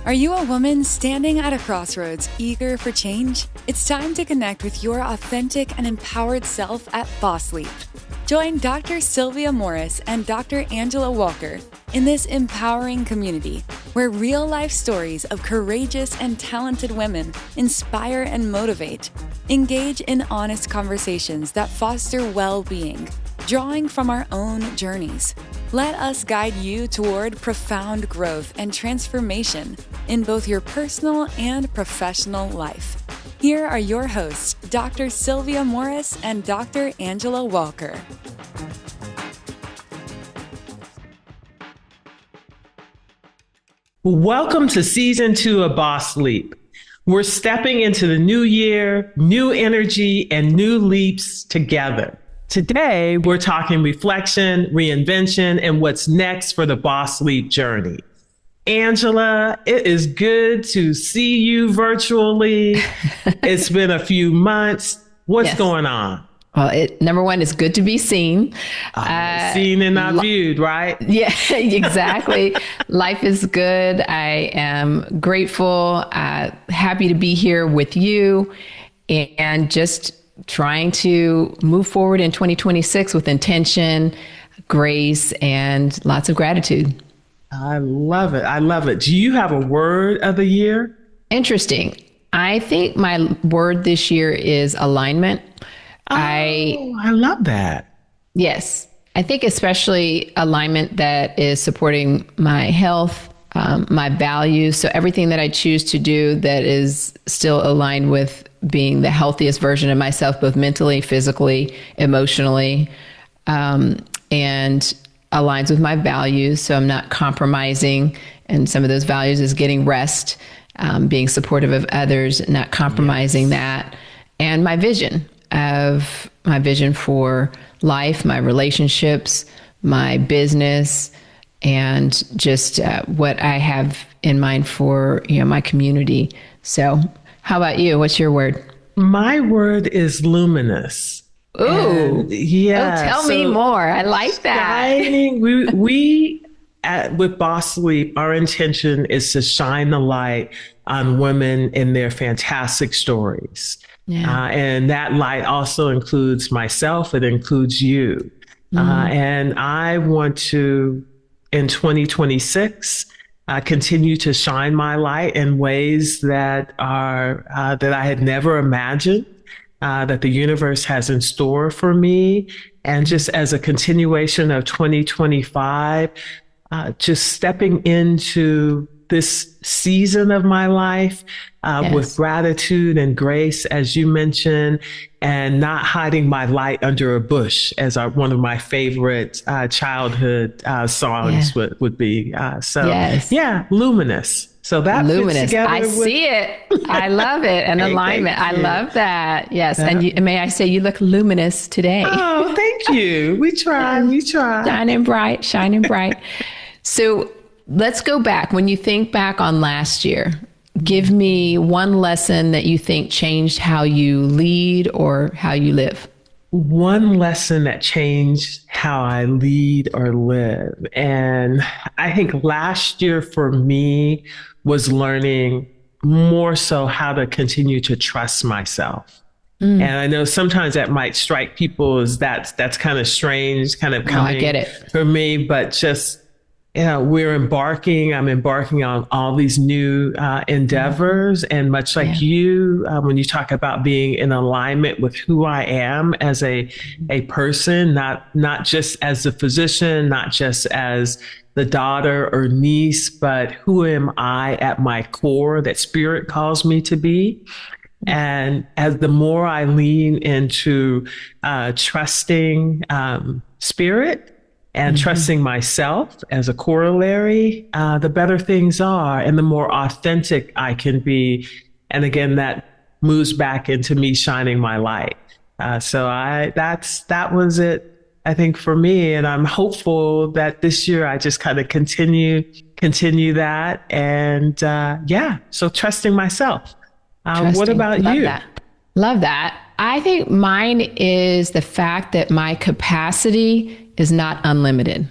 Are you a woman standing at a crossroads, eager for change? It's time to connect with your authentic and empowered self at Boss Leap. Join Dr. Sylvia Morris and Dr. Angela Walker in this empowering community where real-life stories of courageous and talented women inspire and motivate. Engage in honest conversations that foster well-being, drawing from our own journeys. Let us guide you toward profound growth and transformation in both your personal and professional life. Here are your hosts, Dr. Sylvia Morris and Dr. Angela Walker. Welcome to Season 2 of Boss Leap. We're stepping into the new year, new energy, and new leaps together. Today, we're talking reflection, reinvention, and what's next for the Boss Leap journey. Angela, it is good to see you virtually. It's been a few months. What's going on? Well, number one, it's good to be seen. Seen and not viewed, right? Yeah, exactly. Life is good. I am grateful, happy to be here with you, and just trying to move forward in 2026 with intention, grace, and lots of gratitude. I love it. I love it. Do you have a word of the year? Interesting. I think my word this year is alignment. I love that. Yes. I think especially alignment that is supporting my health, my values. So everything that I choose to do that is still aligned with being the healthiest version of myself, both mentally, physically, emotionally, and aligns with my values. So I'm not compromising. And some of those values is getting rest, being supportive of others, not compromising that. And my vision for life, my relationships, my business, and just what I have in mind for my community. So how about you? What's your word? My word is luminous. Ooh, yeah. Tell me more. I like that. Shining, with Boss Leap, our intention is to shine the light on women in their fantastic stories. Yeah. And that light also includes myself. It includes you. And I want to, in 2026, continue to shine my light in ways that are that I had never imagined, that the universe has in store for me. And just as a continuation of 2025, just stepping into this season of my life with gratitude and grace, as you mentioned, and not hiding my light under a bush, as one of my favorite childhood songs would be. Luminous. So that luminous. Fits together. I see it. I love it. And alignment. I love that. Yes. And may I say, you look luminous today. Oh, thank you. We try. Shining bright. So let's go back. When you think back on last year, give me one lesson that you think changed how you lead or how you live. One lesson that changed how I lead or live. And I think last year for me was learning more so how to continue to trust myself. And I know sometimes that might strike people as that's kind of strange, kind of coming I get it. For me, but just I'm embarking on all these new endeavors. And much like you, when you talk about being in alignment with who I am as a person, not just as a physician, not just as the daughter or niece, but who am I at my core that spirit calls me to be. And as the more I lean into trusting spirit, and trusting myself as a corollary, the better things are and the more authentic I can be. And again, that moves back into me shining my light. So that was it, I think, for me. And I'm hopeful that this year I just kind of continue that. And so trusting myself. What about you? Love that. I think mine is the fact that my capacity is not unlimited.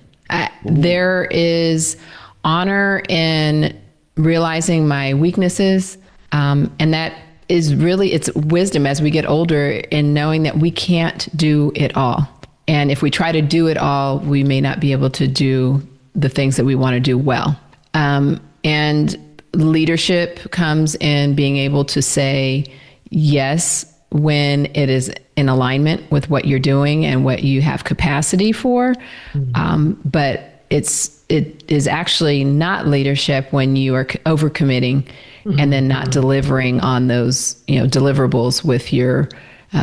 There is honor in realizing my weaknesses. And that is really, it's wisdom as we get older in knowing that we can't do it all. And if we try to do it all, we may not be able to do the things that we want to do well. And leadership comes in being able to say yes when it is in alignment with what you're doing and what you have capacity for. But it is actually not leadership when you are overcommitting and then not delivering on those, deliverables with your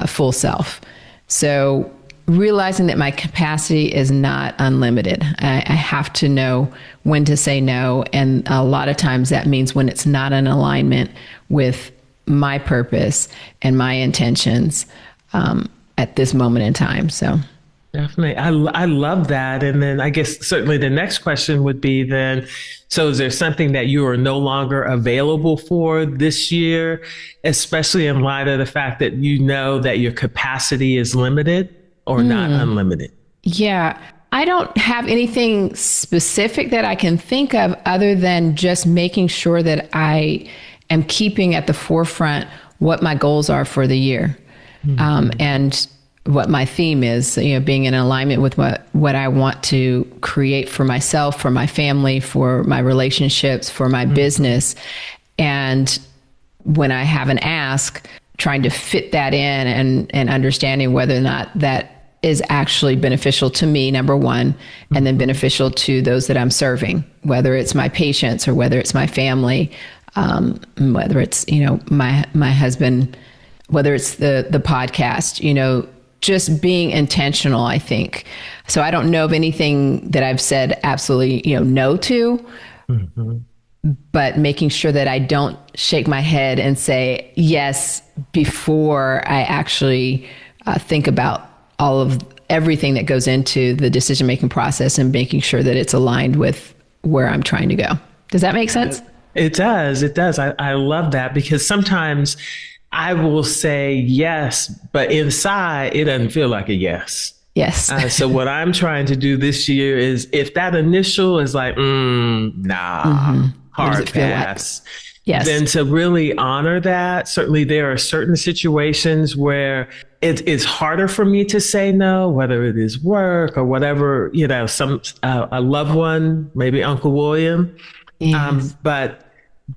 full self. So realizing that my capacity is not unlimited. I have to know when to say no. And a lot of times that means when it's not in alignment with my purpose and my intentions at this moment in time. So definitely. I love that. And then I guess certainly the next question would be then, so is there something that you are no longer available for this year, especially in light of the fact that you know that your capacity is limited or not unlimited? Yeah. I don't have anything specific that I can think of other than just making sure that I am keeping at the forefront what my goals are for the year. And what my theme is, being in alignment with what I want to create for myself, for my family, for my relationships, for my business. And when I have an ask, trying to fit that in and understanding whether or not that is actually beneficial to me, number one, and then beneficial to those that I'm serving, whether it's my patients or whether it's my family, whether it's, my husband, whether it's the podcast, just being intentional, I think. So I don't know of anything that I've said absolutely, no to, but making sure that I don't shake my head and say yes before I actually think about all of everything that goes into the decision-making process and making sure that it's aligned with where I'm trying to go. Does that make sense? It does. It does. I love that, because sometimes I will say yes, but inside it doesn't feel like a yes. Yes. So what I'm trying to do this year is, if that initial is like, nah, hard pass. Like? Yes. Then to really honor that. Certainly there are certain situations where it's harder for me to say no, whether it is work or whatever, a loved one, maybe Uncle William. Yes. But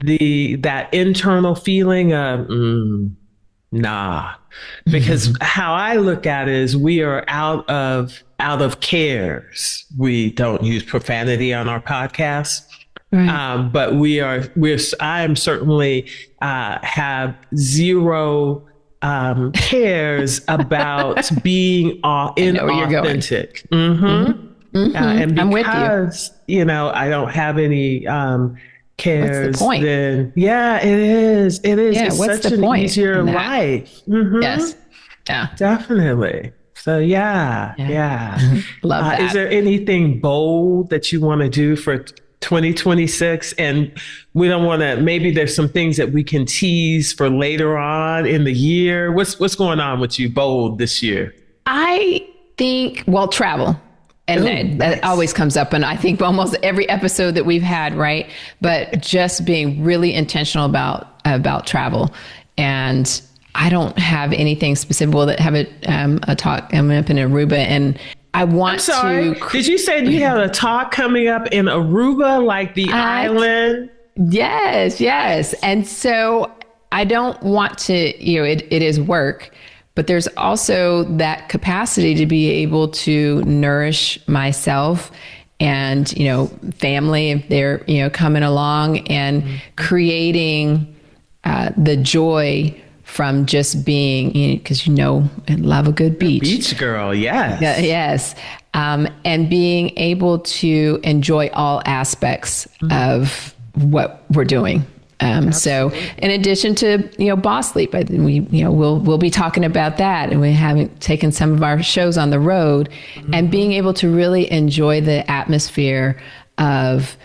that internal feeling of nah, because how I look at it is we are out of cares. We don't use profanity on our podcast. Right. But I am certainly have zero cares about being inauthentic. And because, I'm with you. I don't have any cares. What's the point? Then it is. It is. Yeah, it's what's such the an point easier life. Yes. Yeah. Definitely. So yeah. Love that. Is there anything bold that you want to do for 2026? And we don't want to, maybe there's some things that we can tease for later on in the year. What's going on with you bold this year? I think, travel. And that always comes up. And I think almost every episode that we've had, right? But just being really intentional about travel. And I don't have anything specific. We'll have a talk. I'm up in Aruba, and I want to. Did you say you have a talk coming up in Aruba, like the island? Yes. And so I don't want to, it is work, but there's also that capacity to be able to nourish myself and, family, if they're, coming along, and creating the joy from just being, because I love a good beach. Beach girl, yes. Yes. And being able to enjoy all aspects of what we're doing. So in addition to, Boss Sleep, we'll be talking about that, and we haven't taken some of our shows on the road, and being able to really enjoy the atmosphere of,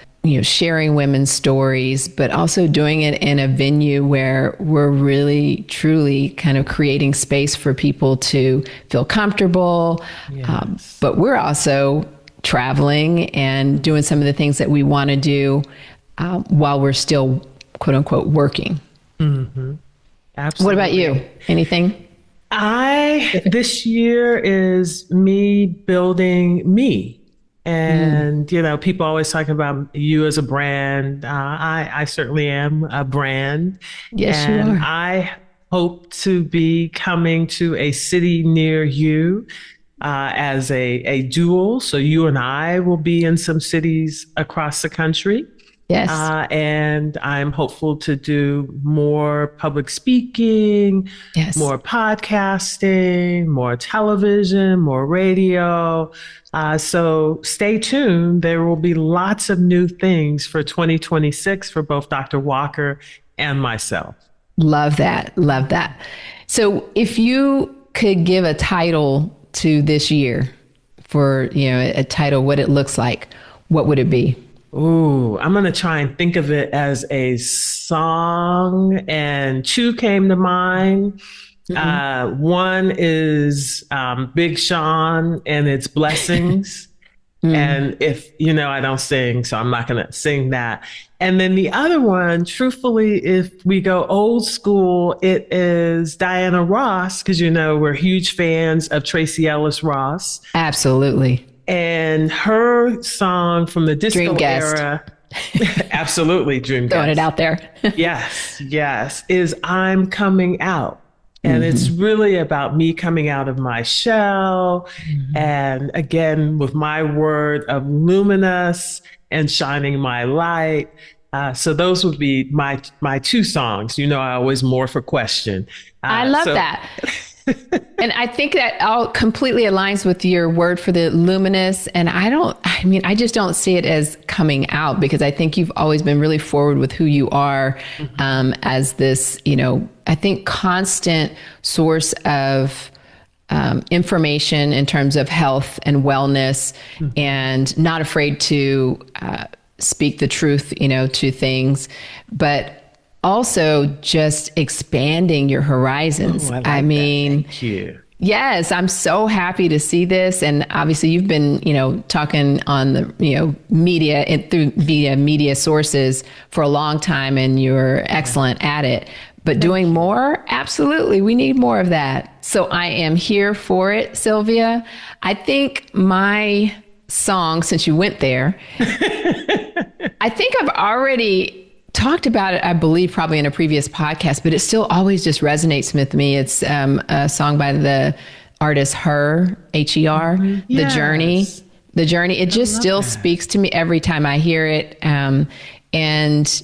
sharing women's stories, but also doing it in a venue where we're really, truly kind of creating space for people to feel comfortable. Yes. But we're also traveling and doing some of the things that we want to do while we're still, quote unquote, working. Mm-hmm. Absolutely. What about you? Anything? This year is me building me. And, people always talking about you as a brand. I certainly am a brand. Yes, and you are. I hope to be coming to a city near you as a dual. So you and I will be in some cities across the country. Yes. And I'm hopeful to do more public speaking, Yes. more podcasting, more television, more radio. So stay tuned. There will be lots of new things for 2026 for both Dr. Walker and myself. Love that. Love that. So if you could give a title to this year for, a title, what it looks like, what would it be? Ooh, I'm going to try and think of it as a song, and two came to mind. Mm-hmm. One is Big Sean and it's Blessings. And if, I don't sing, so I'm not going to sing that. And then the other one, truthfully, if we go old school, it is Diana Ross, because, we're huge fans of Tracy Ellis Ross. Absolutely. And her song from the disco era, absolutely, Dream Throwing Guest. It out there. yes, is I'm Coming Out. And it's really about me coming out of my shell. And again, with my word of luminous and shining my light. So those would be my two songs. I always morph for question. I love that. And I think that all completely aligns with your word for the luminous. And I just don't see it as coming out, because I think you've always been really forward with who you are, as this, I think constant source of information in terms of health and wellness, and not afraid to speak the truth, to things, but also just expanding your horizons. I like that. Thank you. Yes, I'm so happy to see this. And obviously you've been, talking on the, media via media sources for a long time, and you're excellent at it. But doing more, absolutely. We need more of that. So I am here for it, Sylvia. I think my song, since you went there, I think I've already talked about it, I believe, probably in a previous podcast, but it still always just resonates with me. It's a song by the artist Her, H-E-R, Yes. The Journey. It just still speaks to me every time I hear it. And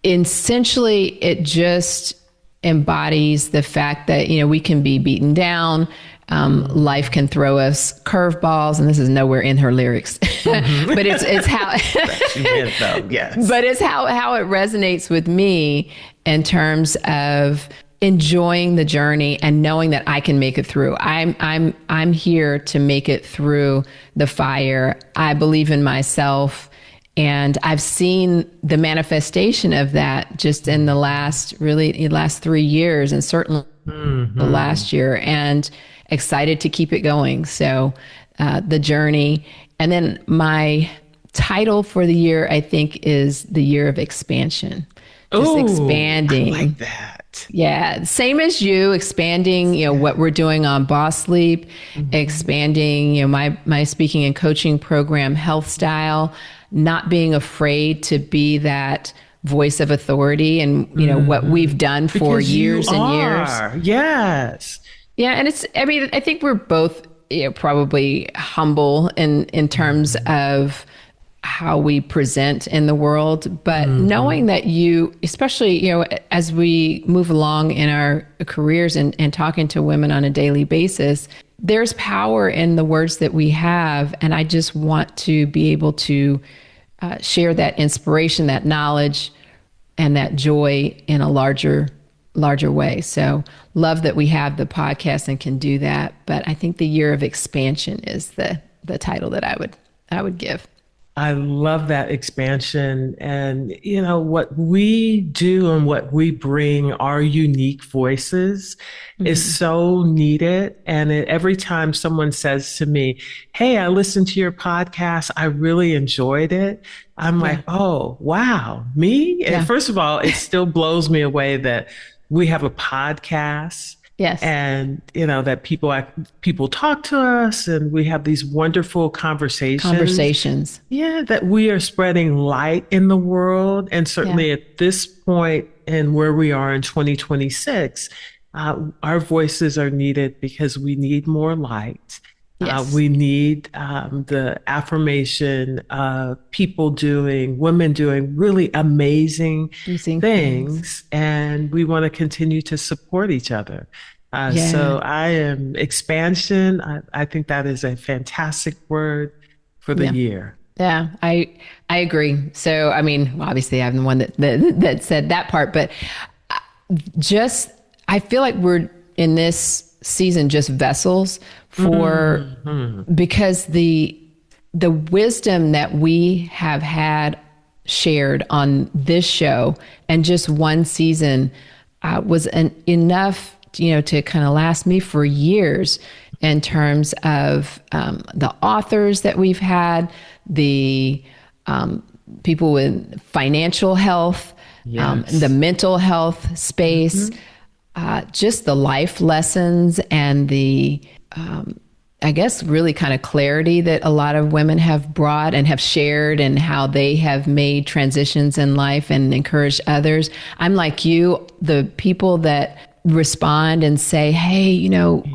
essentially, it just embodies the fact that, we can be beaten down. Life can throw us curveballs, and this is nowhere in her lyrics, but it's how, yes. But it's how it resonates with me in terms of enjoying the journey and knowing that I can make it through. I'm here to make it through the fire. I believe in myself, and I've seen the manifestation of that just in the last 3 years, and certainly the last year, and excited to keep it going. So the journey. And then my title for the year, I think, is the year of expansion. Just expanding. I like that. Yeah. Same as you, expanding, what we're doing on Boss Sleep, expanding, my speaking and coaching program, Health Style, not being afraid to be that voice of authority, and, what we've done for years and years. Yes. Yeah. And I think we're both, probably humble in terms of how we present in the world, but knowing that you, especially, as we move along in our careers and talking to women on a daily basis, there's power in the words that we have. And I just want to be able to share that inspiration, that knowledge, and that joy in a larger way. So love that we have the podcast and can do that. But I think the year of expansion is the title that I would give. I love that expansion. And, what we do and what we bring, our unique voices, is so needed. And every time someone says to me, hey, I listened to your podcast, I really enjoyed it. I'm like, oh, wow, me? And first of all, it still blows me away that we have a podcast. Yes. And, that people talk to us and we have these wonderful conversations. Yeah. That we are spreading light in the world. And certainly at this point and where we are in 2026, our voices are needed because we need more light. Yes. We need the affirmation of women doing really amazing things. And we want to continue to support each other. So I am expansion. I think that is a fantastic word for the year. Yeah, I agree. So, I mean, obviously I'm the one that said that part, but I feel like we're in this season just vessels for because the wisdom that we have had shared on this show and just one season was enough to kind of last me for years in terms of the authors that we've had, the people with financial health, the mental health space, just the life lessons and the, I guess, really kind of clarity that a lot of women have brought and have shared and how they have made transitions in life and encouraged others. I'm like you, the people that respond and say, hey,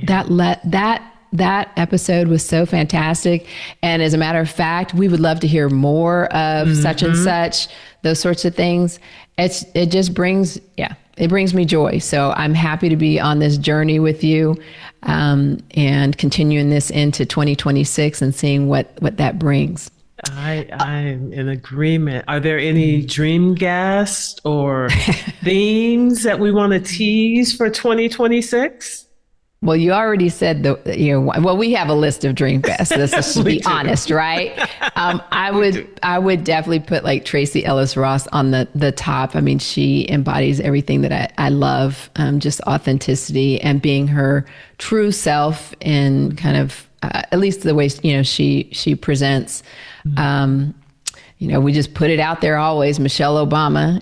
that episode was so fantastic. And as a matter of fact, we would love to hear more of such and such, those sorts of things. It just brings, it brings me joy. So I'm happy to be on this journey with you and continuing this into 2026 and seeing what that brings. I'm in agreement. Are there any dream guests or themes that we want to tease for 2026? Well, you already said we have a list of dream guests. Let's just be honest, right? I would definitely put like Tracy Ellis Ross on the top. I mean, she embodies everything that I love, just authenticity and being her true self in kind of, at least the way, she presents. We just put it out there always, Michelle Obama.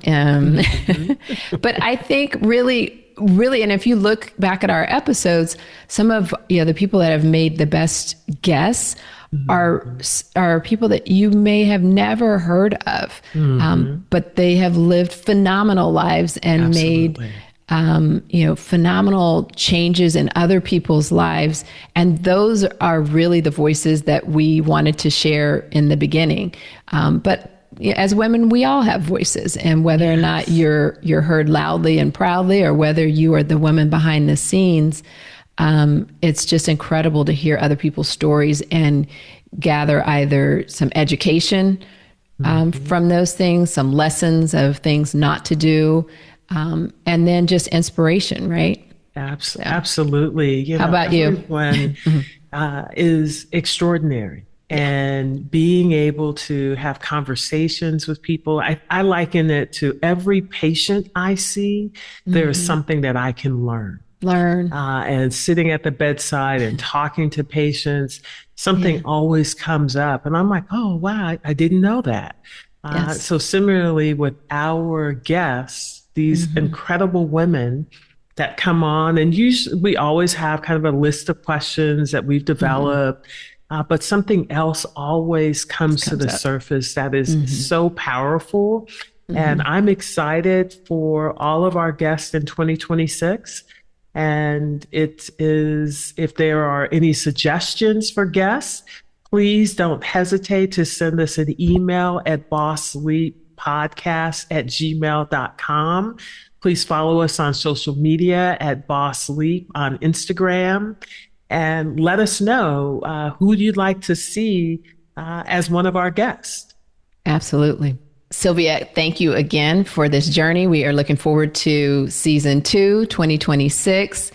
But I think really, and if you look back at our episodes, some of the people that have made the best guests are people that you may have never heard of, but they have lived phenomenal lives and made phenomenal changes in other people's lives. And those are really the voices that we wanted to share in the beginning. But as women, we all have voices, and whether or not you're heard loudly and proudly, or whether you are the woman behind the scenes, it's just incredible to hear other people's stories and gather either some education from those things, some lessons of things not to do, and then just inspiration, right? Absolutely. How about you? Everyone is extraordinary. And being able to have conversations with people, I liken it to every patient I see, there is something that I can learn. And sitting at the bedside and talking to patients, something always comes up. And I'm like, oh, wow, I didn't know that. So similarly with our guests, these incredible women that come on, and usually we always have kind of a list of questions that we've developed. But something else always comes to the surface that is so powerful. And I'm excited for all of our guests in 2026. And it is, if there are any suggestions for guests, please don't hesitate to send us an email at bosssleeppodcast@gmail.com. Please follow us on social media at Boss Sleep on Instagram. And let us know who you'd like to see as one of our guests. Absolutely. Sylvia, thank you again for this journey. We are looking forward to season 2, 2026.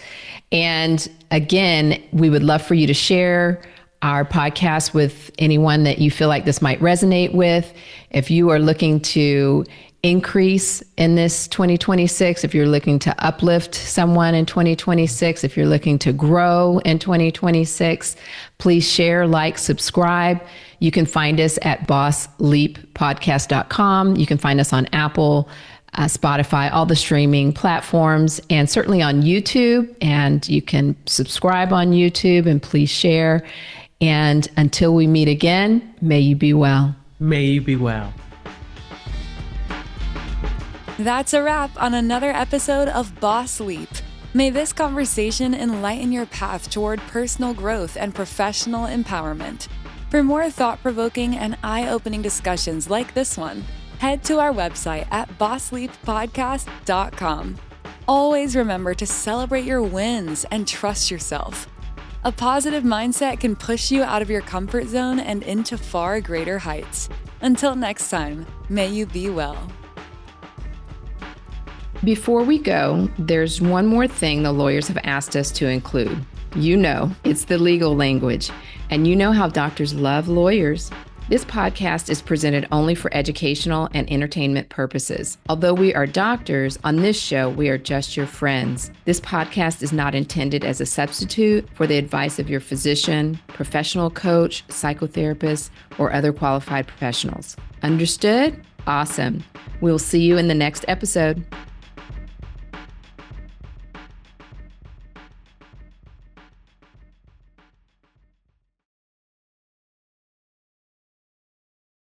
And again, we would love for you to share our podcast with anyone that you feel like this might resonate with. If you are looking to increase in this 2026, if you're looking to uplift someone in 2026, if you're looking to grow in 2026, please share, like, subscribe. You can find us at bossleappodcast.com. You can find us on Apple, Spotify, all the streaming platforms, and certainly on YouTube. And you can subscribe on YouTube, and please share. And until we meet again, may you be well. May you be well. That's a wrap on another episode of Boss Leap. May this conversation enlighten your path toward personal growth and professional empowerment. For more thought-provoking and eye-opening discussions like this one, head to our website at bossleappodcast.com. Always remember to celebrate your wins and trust yourself. A positive mindset can push you out of your comfort zone and into far greater heights. Until next time, may you be well. Before we go, there's one more thing the lawyers have asked us to include. You know, it's the legal language, and you know how doctors love lawyers. This podcast is presented only for educational and entertainment purposes. Although we are doctors, on this show, we are just your friends. This podcast is not intended as a substitute for the advice of your physician, professional coach, psychotherapist, or other qualified professionals. Understood? Awesome. We'll see you in the next episode.